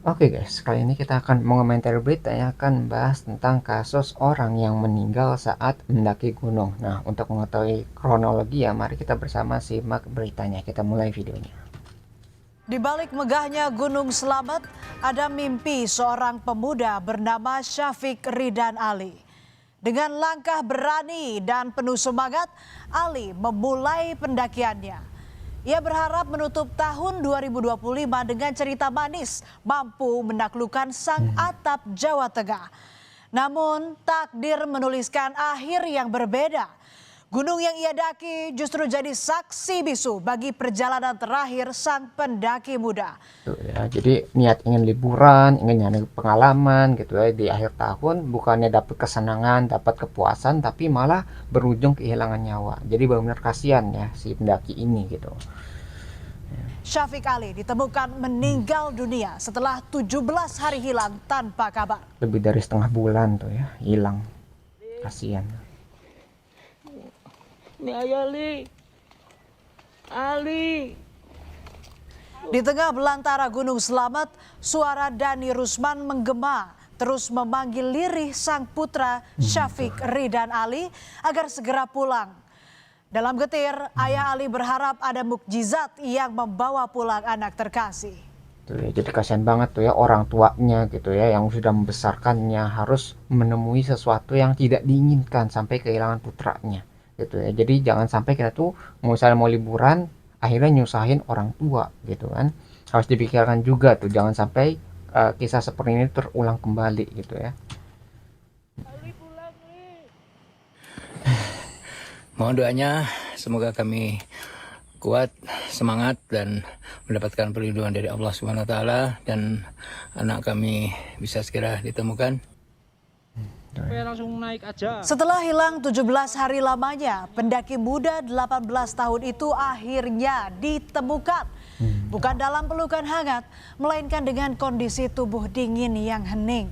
Oke guys, kali ini kita akan mengomentari berita yang akan bahas tentang kasus orang yang meninggal saat mendaki gunung. Nah, untuk mengetahui kronologi ya, mari kita bersama simak beritanya. Kita mulai videonya. Di balik megahnya Gunung Slamet, ada mimpi seorang pemuda bernama Syafiq Ridan Ali. Dengan langkah berani dan penuh semangat, Ali memulai pendakiannya. Ia berharap menutup tahun 2025 dengan cerita manis mampu menaklukkan sang atap Jawa Tengah. Namun takdir menuliskan akhir yang berbeda. Gunung yang ia daki justru jadi saksi bisu bagi perjalanan terakhir sang pendaki muda. Tuh ya, jadi niat ingin liburan, ingin nyari pengalaman gitu ya di akhir tahun, bukannya dapat kesenangan, dapat kepuasan, tapi malah berujung kehilangan nyawa. Jadi benar-benar kasihan ya si pendaki ini gitu. Syafiq Ali ditemukan meninggal dunia setelah 17 hari hilang tanpa kabar. Lebih dari setengah bulan tuh ya, hilang. Kasihan. Ini ayah Ali. Di tengah belantara Gunung Slamet, suara Dani Rusman menggema terus memanggil lirih sang putra Syafiq Ridan Ali agar segera pulang. Dalam getir, ayah Ali berharap ada mukjizat yang membawa pulang anak terkasih. Tuh ya, jadi kasihan banget tuh ya orang tuanya gitu ya yang sudah membesarkannya harus menemui sesuatu yang tidak diinginkan sampai kehilangan putranya gitu ya. Jadi jangan sampai kita tuh misalnya mau liburan akhirnya nyusahin orang tua gitu kan. Harus dipikirkan juga tuh jangan sampai kisah seperti ini terulang kembali gitu ya. Ali pulang nih. Mohon doanya semoga kami kuat, semangat dan mendapatkan perlindungan dari Allah Subhanahu wa taala dan anak kami bisa segera ditemukan. Langsung naik aja. Setelah hilang 17 hari lamanya, pendaki muda 18 tahun itu akhirnya ditemukan. Bukan dalam pelukan hangat, melainkan dengan kondisi tubuh dingin yang hening.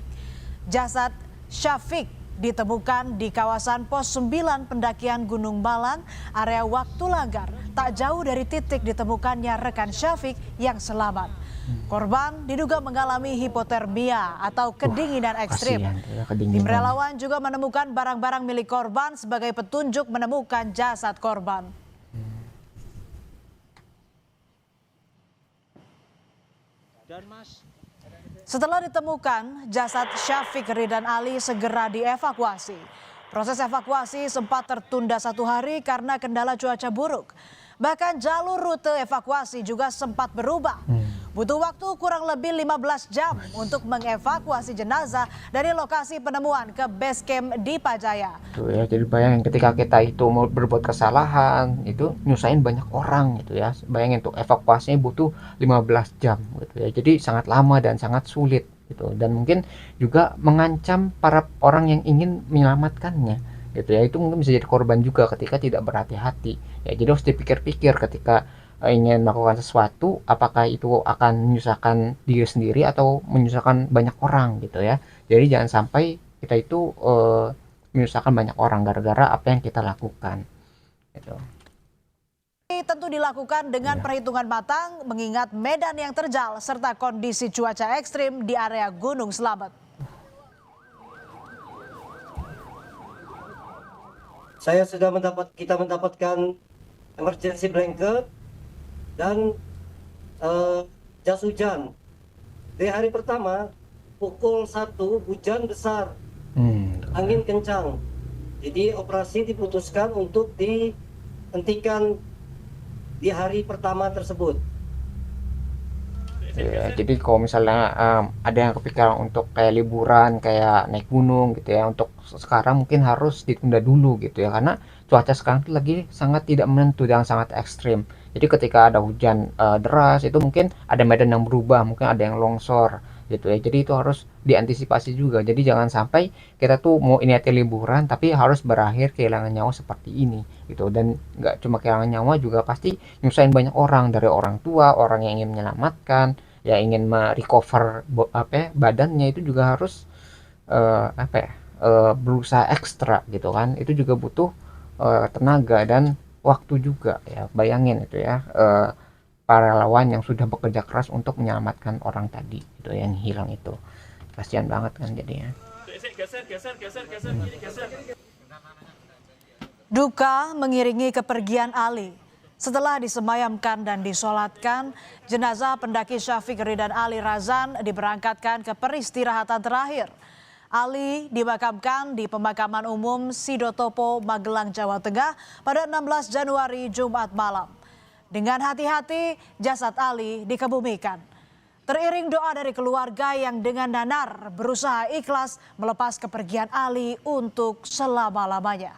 Jasad Syafiq ditemukan di kawasan pos 9 pendakian Gunung Balang, area Waktu Langgar, tak jauh dari titik ditemukannya rekan Syafiq yang selamat. Korban diduga mengalami hipotermia atau kedinginan ekstrim. Kasihan tuh ya, Tim kedinginan. relawan juga menemukan barang-barang milik korban sebagai petunjuk menemukan jasad korban. Dan Mas, Setelah ditemukan, jasad Syafiq Ridan Ali segera dievakuasi. Proses evakuasi sempat tertunda 1 hari karena kendala cuaca buruk. Bahkan jalur rute evakuasi juga sempat berubah. Butuh waktu kurang lebih 15 jam untuk mengevakuasi jenazah dari lokasi penemuan ke base camp di Pajaya. Tuh ya, jadi bayangin ketika kita itu mau berbuat kesalahan, itu nyusahin banyak orang gitu ya. Bayangin tuh evakuasinya butuh 15 jam gitu ya. Jadi sangat lama dan sangat sulit gitu. Dan mungkin juga mengancam para orang yang ingin menyelamatkannya gitu ya. Itu mungkin bisa jadi korban juga ketika tidak berhati-hati. Ya, jadi harus dipikir-pikir ketika ingin melakukan sesuatu, apakah itu akan menyusahkan diri sendiri atau menyusahkan banyak orang gitu ya. Jadi jangan sampai kita itu menyusahkan banyak orang gara-gara apa yang kita lakukan gitu. Ini tentu dilakukan dengan perhitungan matang mengingat medan yang terjal serta kondisi cuaca ekstrim di area Gunung Slamet. Kita mendapatkan emergency blanket dan jas hujan. Di hari pertama pukul 1 hujan besar, angin kencang. Jadi operasi diputuskan untuk dihentikan di hari pertama tersebut. Ya, jadi kalau misalnya ada yang kepikiran untuk kayak liburan, kayak naik gunung gitu ya, untuk sekarang mungkin harus ditunda dulu gitu ya, karena cuaca sekarang tuh lagi sangat tidak menentu dan sangat ekstrim. Jadi ketika ada hujan deras itu mungkin ada medan yang berubah, mungkin ada yang longsor gitu ya. Jadi itu harus diantisipasi juga. Jadi jangan sampai kita tuh mau niatin liburan tapi harus berakhir kehilangan nyawa seperti ini gitu. Dan nggak cuma kehilangan nyawa juga pasti nyusahin banyak orang, dari orang tua, orang yang ingin menyelamatkan, ya ingin merecover badannya itu juga harus berusaha ekstra gitu kan. Itu juga butuh tenaga dan waktu juga ya. Bayangin itu ya, para relawan yang sudah bekerja keras untuk menyelamatkan orang tadi itu yang hilang itu. Kasihan banget kan jadinya. Duka mengiringi kepergian Ali. Setelah disemayamkan dan disolatkan, jenazah pendaki Syafiq Ridhan Ali Razan diberangkatkan ke peristirahatan terakhir. Ali dimakamkan di pemakaman umum Sidotopo, Magelang, Jawa Tengah pada 16 Januari Jumat malam. Dengan hati-hati, jasad Ali dikebumikan. Teriring doa dari keluarga yang dengan nanar berusaha ikhlas melepas kepergian Ali untuk selama-lamanya.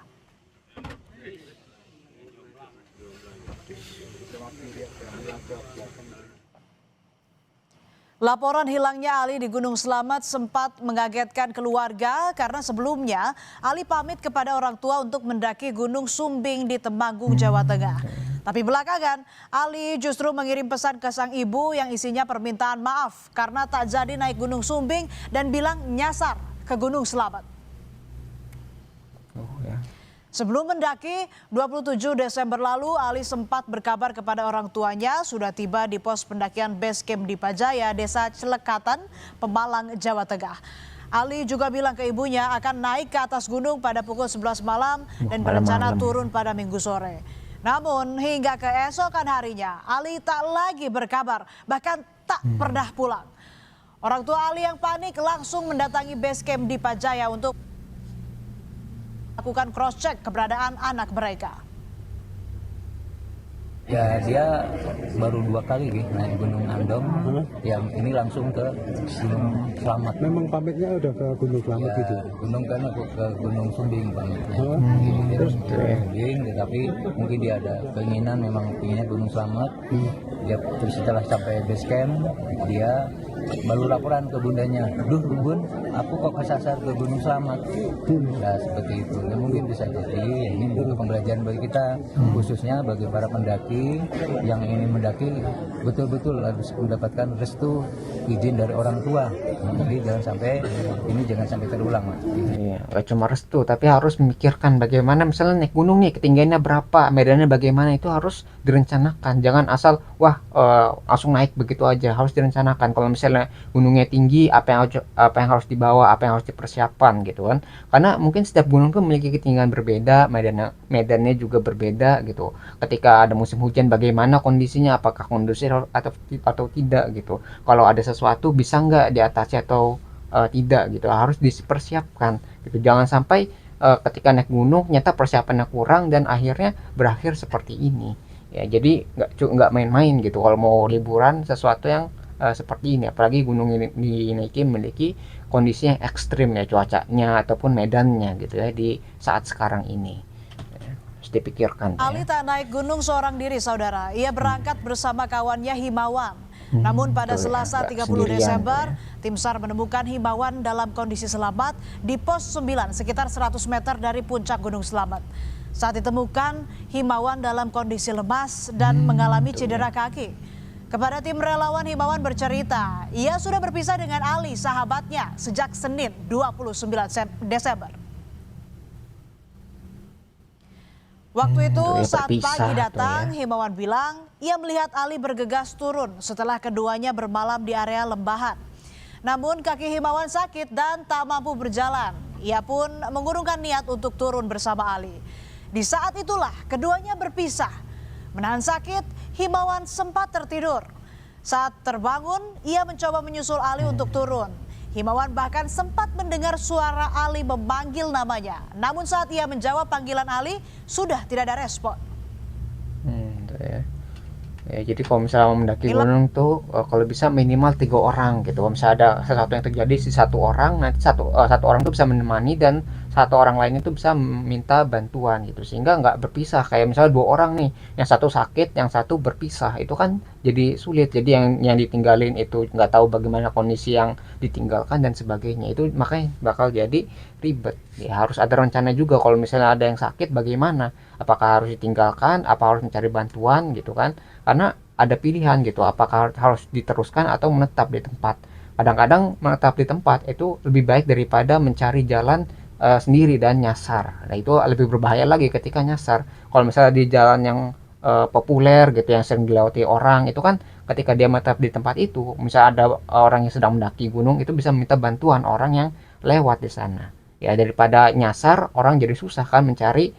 Laporan hilangnya Ali di Gunung Slamet sempat mengagetkan keluarga karena sebelumnya Ali pamit kepada orang tua untuk mendaki Gunung Sumbing di Temanggung, Jawa Tengah. Tapi belakangan Ali justru mengirim pesan ke sang ibu yang isinya permintaan maaf karena tak jadi naik Gunung Sumbing dan bilang nyasar ke Gunung Slamet. Sebelum mendaki, 27 Desember lalu Ali sempat berkabar kepada orang tuanya sudah tiba di pos pendakian base camp di Pajaya, Desa Celekatan, Pemalang, Jawa Tengah. Ali juga bilang ke ibunya akan naik ke atas gunung pada pukul 11 malam dan berencana turun pada Minggu sore. Namun hingga keesokan harinya Ali tak lagi berkabar, bahkan tak pernah pulang. Orang tua Ali yang panik langsung mendatangi base camp di Pajaya untuk lakukan cross check keberadaan anak mereka. Ya dia baru 2 kali naik Gunung Andong, yang ini langsung ke Gunung Slamet. Memang pamitnya udah ke Gunung Slamet Ya, gitu? Gunung kan aku ke Gunung Sumbing pamitnya. Terus Sumbing, tetapi mungkin dia ada keinginan, memang inginnya Gunung Slamet. Dia terus setelah sampai base camp, dia baru laporan ke bundanya, "Duh bun, aku kok kesasar ke Gunung Slamet." Nah seperti itu. Ya, mungkin bisa jadi ini untuk pembelajaran bagi kita, khususnya bagi para pendaki yang ingin mendaki, betul-betul harus mendapatkan restu, izin dari orang tua. Jadi jangan sampai terulang, Mas. Iya, gak cuma restu, tapi harus memikirkan bagaimana misalnya naik gunung nih, ketinggiannya berapa, medannya bagaimana, itu harus direncanakan. Jangan asal langsung naik begitu aja, harus direncanakan. Kalau misalnya gunungnya tinggi, apa yang harus dibawa, apa yang harus dipersiapkan gitu kan. Karena mungkin setiap gunung tuh memiliki ketinggian berbeda, medannya juga berbeda gitu. Ketika ada musim hujan, bagaimana kondisinya, apakah kondusif atau tidak gitu. Kalau ada sesuatu bisa nggak diatasi atau tidak gitu, harus dipersiapkan gitu. Jangan sampai ketika naik gunung ternyata persiapannya kurang dan akhirnya berakhir seperti ini ya. Jadi nggak main-main gitu kalau mau liburan sesuatu yang seperti ini, apalagi gunung ini dinaiki memiliki kondisi yang ekstrim ya, cuacanya ataupun medannya gitu ya di saat sekarang ini ya, harus dipikirkan ya. Ali tak naik gunung seorang diri, saudara. Ia berangkat bersama kawannya Himawan. Namun pada Selasa 30 Desember, tim SAR menemukan Himawan dalam kondisi selamat di pos 9 sekitar 100 meter dari puncak Gunung Slamet. Saat ditemukan, Himawan dalam kondisi lemas dan mengalami cedera kaki. Kepada tim relawan, Himawan bercerita, ia sudah berpisah dengan Ali, sahabatnya, sejak Senin 29 Desember. Waktu itu saat pagi datang, Himawan bilang ia melihat Ali bergegas turun setelah keduanya bermalam di area lembahan. Namun kaki Himawan sakit dan tak mampu berjalan. Ia pun mengurungkan niat untuk turun bersama Ali. Di saat itulah keduanya berpisah. Menahan sakit, Himawan sempat tertidur. Saat terbangun, ia mencoba menyusul Ali untuk turun. Himawan bahkan sempat mendengar suara Ali memanggil namanya. Namun saat ia menjawab panggilan Ali, sudah tidak ada respon. Ya, jadi kalau misalnya mendaki gunung tuh kalau bisa minimal 3 orang gitu. Kalau misalnya ada sesuatu yang terjadi si satu orang, nanti satu orang tuh bisa menemani dan satu orang lain itu bisa minta bantuan gitu, sehingga nggak berpisah. Kayak misalnya 2 orang nih, yang satu sakit, yang satu berpisah, itu kan jadi sulit. Jadi yang ditinggalin itu nggak tahu bagaimana kondisi yang ditinggalkan dan sebagainya, itu makanya bakal jadi ribet ya. Harus ada rencana juga kalau misalnya ada yang sakit, bagaimana, apakah harus ditinggalkan, apa harus mencari bantuan gitu kan, karena ada pilihan gitu, apakah harus diteruskan atau menetap di tempat. Kadang-kadang menetap di tempat itu lebih baik daripada mencari jalan sendiri dan nyasar. Nah itu lebih berbahaya lagi ketika nyasar. Kalau misalnya di jalan yang populer gitu yang sering dilewati orang, itu kan ketika dia menetap di tempat itu, misal ada orang yang sedang mendaki gunung, itu bisa minta bantuan orang yang lewat di sana. Ya daripada nyasar, orang jadi susah kan mencari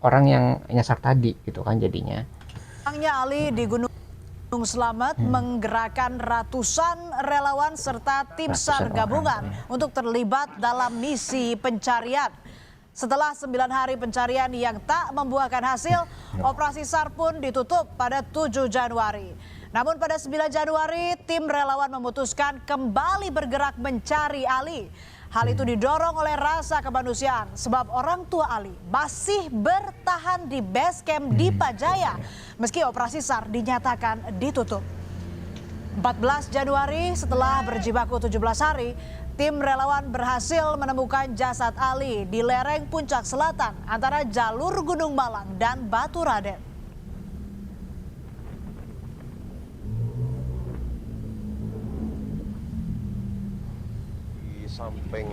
orang yang nyasar tadi gitu kan jadinya. Hilangnya Ali di Gunung Slamet menggerakkan ratusan relawan serta tim SAR Ratusan gabungan orang, untuk terlibat dalam misi pencarian. Setelah 9 hari pencarian yang tak membuahkan hasil, operasi SAR pun ditutup pada 7 Januari. Namun pada 9 Januari, tim relawan memutuskan kembali bergerak mencari Ali. Hal itu didorong oleh rasa kemanusiaan sebab orang tua Ali masih bertahan di base camp di Pajaya meski operasi SAR dinyatakan ditutup. 14 Januari setelah berjibaku 17 hari, tim relawan berhasil menemukan jasad Ali di lereng puncak selatan antara jalur Gunung Malang dan Batu Raden. Di samping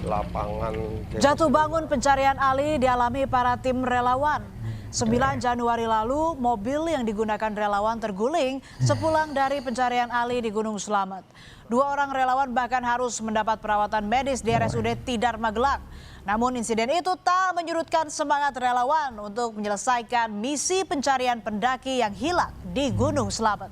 lapangan Jatuh bangun pencarian Ali dialami para tim relawan. 9 Januari lalu, mobil yang digunakan relawan terguling sepulang dari pencarian Ali di Gunung Slamet. 2 orang relawan bahkan harus mendapat perawatan medis di RSUD Tidar Magelang. Namun insiden itu tak menyurutkan semangat relawan untuk menyelesaikan misi pencarian pendaki yang hilang di Gunung Slamet.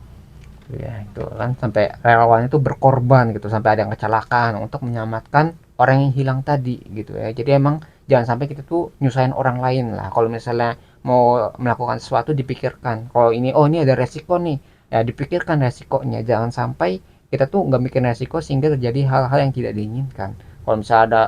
Ya itu kan sampai relawan itu berkorban gitu, sampai ada yang kecelakaan untuk menyelamatkan orang yang hilang tadi gitu ya. Jadi emang jangan sampai kita tuh nyusahin orang lain lah. Kalau misalnya mau melakukan sesuatu dipikirkan, kalau ini ini ada resiko nih ya, dipikirkan resikonya. Jangan sampai kita tuh nggak mikir resiko sehingga terjadi hal-hal yang tidak diinginkan. Kalau misalnya ada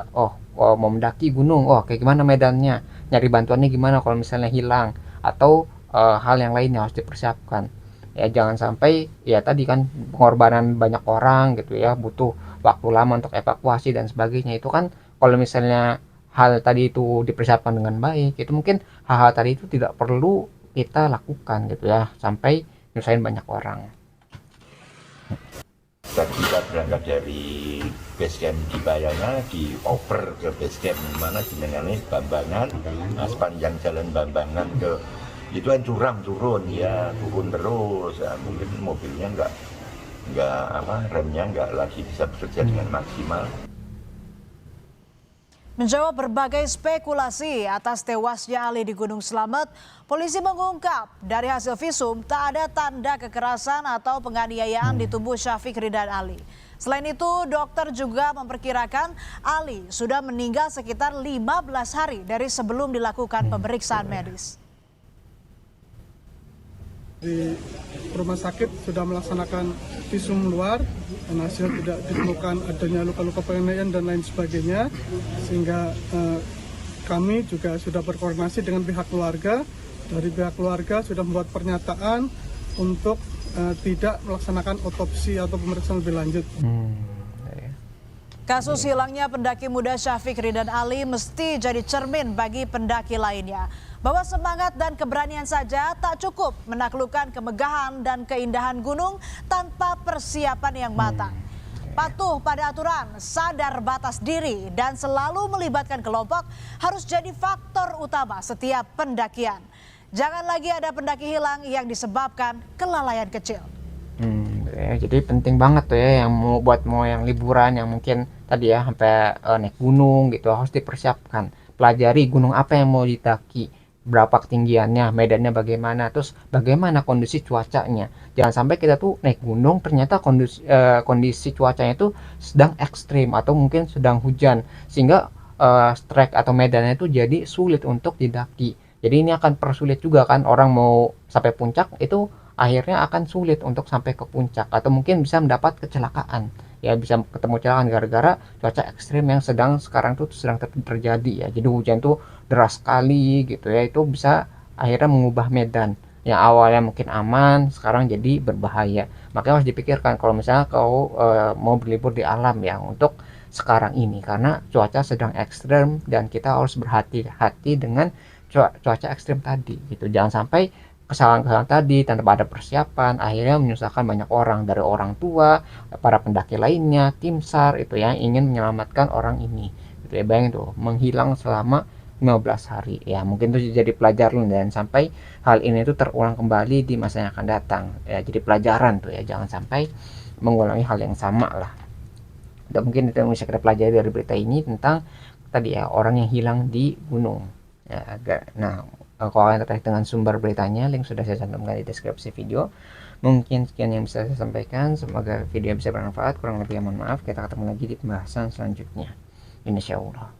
mau mendaki gunung, kayak gimana medannya, nyari bantuannya gimana kalau misalnya hilang, atau hal yang lain yang harus dipersiapkan. Ya jangan sampai ya tadi kan pengorbanan banyak orang gitu ya, butuh waktu lama untuk evakuasi dan sebagainya. Itu kan kalau misalnya hal tadi itu dipersiapkan dengan baik, itu mungkin hal-hal tadi itu tidak perlu kita lakukan gitu ya, sampai nyusahin banyak orang. Kita berangkat dari base camp di Bayana, dioper ke base camp mana jenengannya Bambangan. Nah, sepanjang jalan Bambangan ke itu kan curam turun turun terus. Ya, mungkin mobilnya remnya nggak lagi bisa bekerja dengan maksimal. Menjawab berbagai spekulasi atas tewasnya Ali di Gunung Slamet, polisi mengungkap dari hasil visum tak ada tanda kekerasan atau penganiayaan di tubuh Syafiq Ridwan Ali. Selain itu, dokter juga memperkirakan Ali sudah meninggal sekitar 15 hari dari sebelum dilakukan pemeriksaan medis. Di rumah sakit sudah melaksanakan visum luar dan hasil tidak ditemukan adanya luka-luka penganiayaan dan lain sebagainya, sehingga kami juga sudah berkoordinasi dengan pihak keluarga. Dari pihak keluarga sudah membuat pernyataan untuk tidak melaksanakan otopsi atau pemeriksaan lebih lanjut. Kasus hilangnya pendaki muda Syafiq Ridwan Ali mesti jadi cermin bagi pendaki lainnya. Bahwa semangat dan keberanian saja tak cukup menaklukkan kemegahan dan keindahan gunung tanpa persiapan yang matang. Patuh pada aturan, sadar batas diri, dan selalu melibatkan kelompok harus jadi faktor utama setiap pendakian. Jangan lagi ada pendaki hilang yang disebabkan kelalaian kecil. Jadi penting banget tuh ya, yang mau yang liburan yang mungkin tadi ya sampai naik gunung gitu, harus dipersiapkan. Pelajari gunung apa yang mau didaki, berapa ketinggiannya, medannya bagaimana, terus bagaimana kondisi cuacanya. Jangan sampai kita tuh naik gunung ternyata kondisi cuacanya itu sedang ekstrim atau mungkin sedang hujan, sehingga trek atau medannya itu jadi sulit untuk didaki. Jadi ini akan persulit juga kan, orang mau sampai puncak itu akhirnya akan sulit untuk sampai ke puncak, atau mungkin bisa mendapat kecelakaan. Ya bisa ketemu kecelakaan gara-gara cuaca ekstrim yang sekarang tuh sedang terjadi ya. Jadi hujan tuh deras sekali gitu ya, itu bisa akhirnya mengubah medan yang awalnya mungkin aman sekarang jadi berbahaya. Makanya harus dipikirkan kalau misalnya kau mau berlibur di alam ya untuk sekarang ini, karena cuaca sedang ekstrim dan kita harus berhati-hati dengan cuaca ekstrim tadi gitu. Jangan sampai kesalahan-kesalahan tadi tanpa ada persiapan akhirnya menyusahkan banyak orang, dari orang tua, para pendaki lainnya, tim SAR itu ya ingin menyelamatkan orang ini gitu ya. Bayangin tuh menghilang selama 15 hari ya. Mungkin itu jadi pelajaran dan sampai hal ini tuh terulang kembali di masa yang akan datang ya, jadi pelajaran tuh ya, jangan sampai mengulangi hal yang sama lah. Dan mungkin itu yang bisa kita pelajari dari berita ini tentang tadi ya, orang yang hilang di gunung ya. Nah, kalau kalian tertarik dengan sumber beritanya, link sudah saya cantumkan di deskripsi video. Mungkin sekian yang bisa saya sampaikan, semoga video bisa bermanfaat. Kurang lebih mohon maaf, kita ketemu lagi di pembahasan selanjutnya, insyaallah.